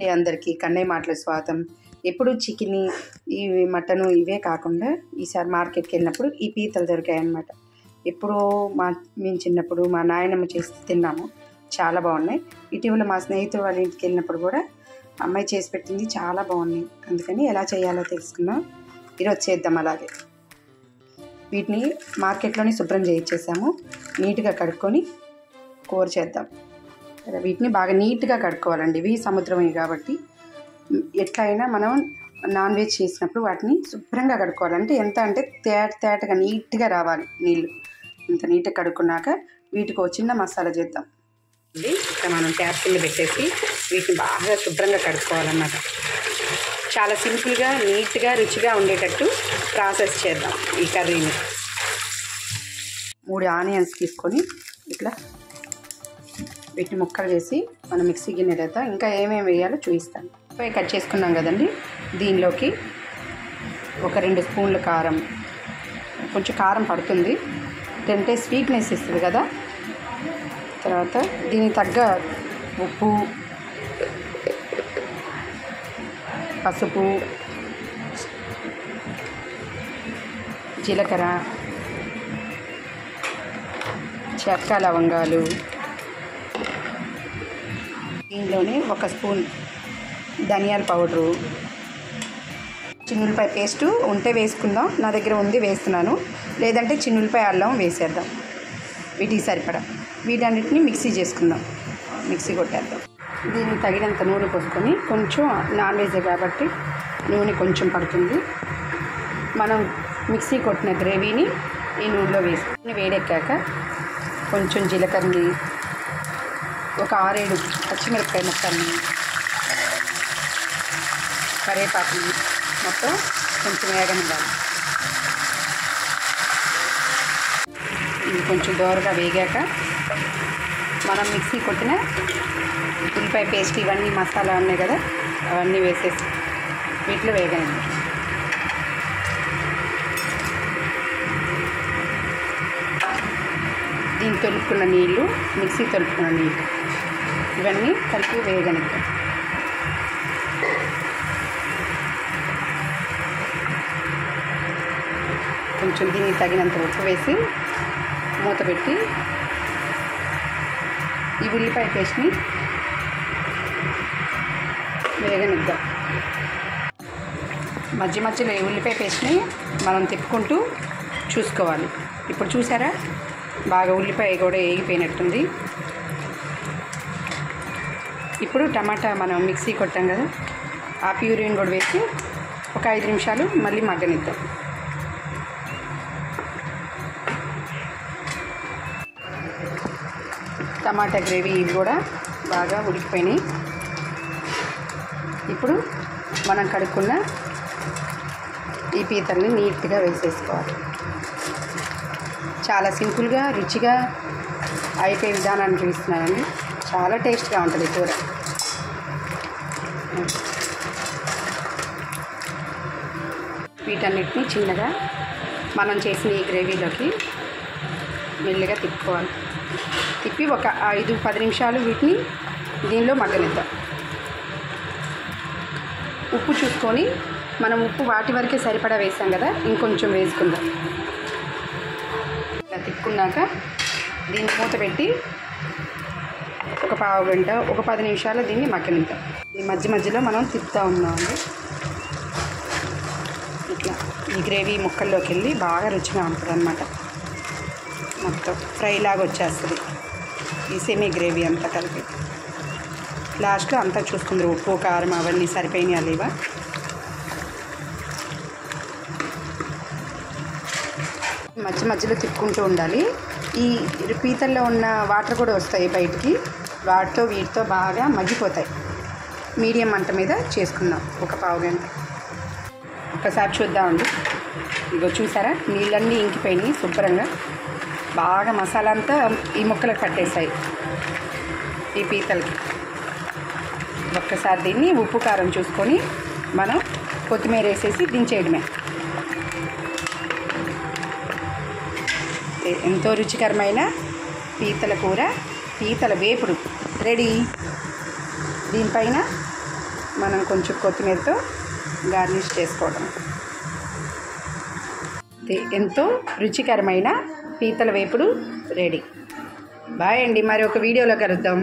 అందరికీ కన్నయ్య మాటల స్వాగతం. ఎప్పుడు చికెన్ ఇవి మటను ఇవే కాకుండా ఈసారి మార్కెట్కి వెళ్ళినప్పుడు ఈ పీతలు దొరికాయి అన్నమాట. ఎప్పుడో మేము చిన్నప్పుడు మా నాయనమ్మ చేసి తిన్నాము, చాలా బాగున్నాయి. ఇటీవల మా స్నేహితులు వాళ్ళ ఇంటికి వెళ్ళినప్పుడు కూడా అమ్మాయి చేసి పెట్టింది, చాలా బాగున్నాయి. అందుకని ఎలా చేయాలో తెలుసుకున్నాం, ఈరోజు చేద్దాం. అలాగే వీటిని మార్కెట్లోనే శుభ్రం చేయించేసాము, నీట్గా కడుక్కొని కూర చేద్దాం. వీటిని బాగా నీట్గా కడుక్కోవాలండి. ఇవి సముద్రమే కాబట్టి ఎట్లయినా మనం నాన్ వెజ్ చేసినప్పుడు వాటిని శుభ్రంగా కడుక్కోవాలంటే ఎంత అంటే తేటగా నీట్గా రావాలి నీళ్ళు. ఇంత నీట్గా కడుక్కున్నాక వీటికి ఒక చిన్న మసాలా చేద్దాం. ఇక్కడ మనం ట్యాప్ కింద పెట్టేసి వీటిని బాగా శుభ్రంగా కడుక్కోవాలన్నమాట. చాలా సింపుల్గా నీట్గా రుచిగా ఉండేటట్టు ప్రాసెస్ చేద్దాం ఈ కర్రీని. 3 ఆనియన్స్ తీసుకొని ఇట్లా వీటిని ముక్కలు చేసి మనం మిక్సీ గిన్నె ఇంకా ఏమేమి వేయాలో చూపిస్తాను. కట్ చేసుకున్నాం కదండి, దీనిలోకి ఒక 2 స్పూన్ల కారం, కొంచెం కారం పడుతుంది, తింటే స్వీట్నెస్ ఇస్తుంది కదా. తర్వాత దీనికి తగ్గ ఉప్పు, పసుపు, జీలకర్ర, చెక్క, లవంగాలు, దీనిలోనే 1 స్పూన్ ధనియాల పౌడరు, చిన్నులపాయ పేస్టు ఉంటే వేసుకుందాం, నా దగ్గర ఉంది వేస్తున్నాను, లేదంటే చిన్నులపాయ అల్లం వేసేద్దాం. వీటికి సరిపడా వీటన్నిటిని మిక్సీ చేసుకుందాం, మిక్సీ కొట్టేద్దాం. దీనికి తగినంత నూనె పోసుకొని, కొంచెం నాన్ వెజ్ కాబట్టి నూనె కొంచెం పడుతుంది. మనం మిక్సీ కొట్టిన గ్రేవీని ఈ నూనెలో వేసుకొని వేడెక్కాక కొంచెం జీలకర్రని, ఒక 6-7 పచ్చిమిరపకాయ ముక్కల్ని, కరివేపాకుని మొత్తం కొంచెం వేగనివ్వాలి. ఇది కొంచెం దోరగా వేగాక మనం మిక్సీ కొట్టిన ఉల్లిపాయ పేస్ట్, ఇవన్నీ మసాలా ఉన్నాయి కదా, అవన్నీ వేసేసి వీటిలో వేగనివ్వాలి. దీన్ని తొలుపుకున్న నీళ్ళు, మిక్సీ తొలుపుకున్న నీళ్ళు, ఇవన్నీ కలిపి వేగనివ్వాలి. కొంచెం దీనికి తగినంత ఉప్పు వేసి మూత పెట్టి ఈ ఉల్లిపాయ పేస్ట్ని వేగనిద్దాం. మధ్యలో ఈ ఉల్లిపాయ పేస్ట్ని మనం తిప్పుకుంటూ చూసుకోవాలి. ఇప్పుడు చూసారా, బాగా ఉల్లిపాయ కూడా వేగిపోయినట్టుంది. ఇప్పుడు టమాటా మనం మిక్సీ కొట్టాం కదా, ఆ ప్యూరీని కూడా వేసి ఒక 5 నిమిషాలు మళ్ళీ మగ్గనిద్దాం. టమాటా గ్రేవీ ఇవి కూడా బాగా ఉడికిపోయినాయి. ఇప్పుడు మనం కడుక్కున్న ఈ పీతల్ని నీట్గా వేసేసుకోవాలి. చాలా సింపుల్గా రుచిగా అయిపోయే విధానాన్ని చూపిస్తున్నానండి. చాలా టేస్ట్గా ఉంటుంది కూర. వీటన్నిటిని చిన్నగా మనం చేసిన ఈ గ్రేవీలోకి మెల్లిగా తిప్పుకోవాలి. తిప్పి ఒక 5-10 నిమిషాలు వీటిని దీనిలో మగ్గనిద్దాం. ఉప్పు చూసుకొని, మనం ఉప్పు వాటి వరకే సరిపడా వేసాం కదా, ఇంకొంచెం వేసుకుందాం. ఇలా తిప్పుకున్నాక దీన్ని మూత పెట్టి ఒక పావు గంట, ఒక 10 నిమిషాలు దీన్ని మగ్గనిద్దాం. ఈ మధ్యలో మనం తిప్పుతూ ఉన్నామండి. ఇట్లా ఈ గ్రేవీ ముక్కల్లోకి వెళ్ళి బాగా రుచిగా ఉంటుంది అన్నమాట. మొత్తం ఫ్రై లాగా వచ్చేస్తుంది ఈ సెమీ గ్రేవీ అంతా కలిపి. లాస్ట్లో అంతా చూసుకుందరు, ఉప్పు కారం అవన్నీ సరిపోయినాయా లేవా. మధ్యలో తిప్పుకుంటూ ఉండాలి. ఈ పీతల్లో ఉన్న వాటర్ కూడా వస్తాయి బయటికి, వాటితో వీటితో బాగా మగ్గిపోతాయి. మీడియం మంట మీద చేసుకుందాం ఒక పావు గంట. ఒకసారి చూద్దామండి. ఇగో చూసారా, నీళ్ళన్నీ ఇంకిపోయినాయి శుభ్రంగా, బాగా మసాలా అంతా ఈ ముక్కలకు పట్టేసాయి ఈ పీతలకి. ఒక్కసారి దీన్ని ఉప్పు కారం చూసుకొని మనం కొత్తిమీర వేసేసి దించేయడమే. ఎంతో రుచికరమైన పీతల కూర, పీతల వేపుడు రెడీ. దీనిపైన మనం కొంచెం కొత్తిమీరతో గార్నిష్ చేసుకోవడం. ఎంతో రుచికరమైన పీతల వేపుడు రెడీ. బాయ్ అండి, మరి ఒక వీడియోలో కలుద్దాం.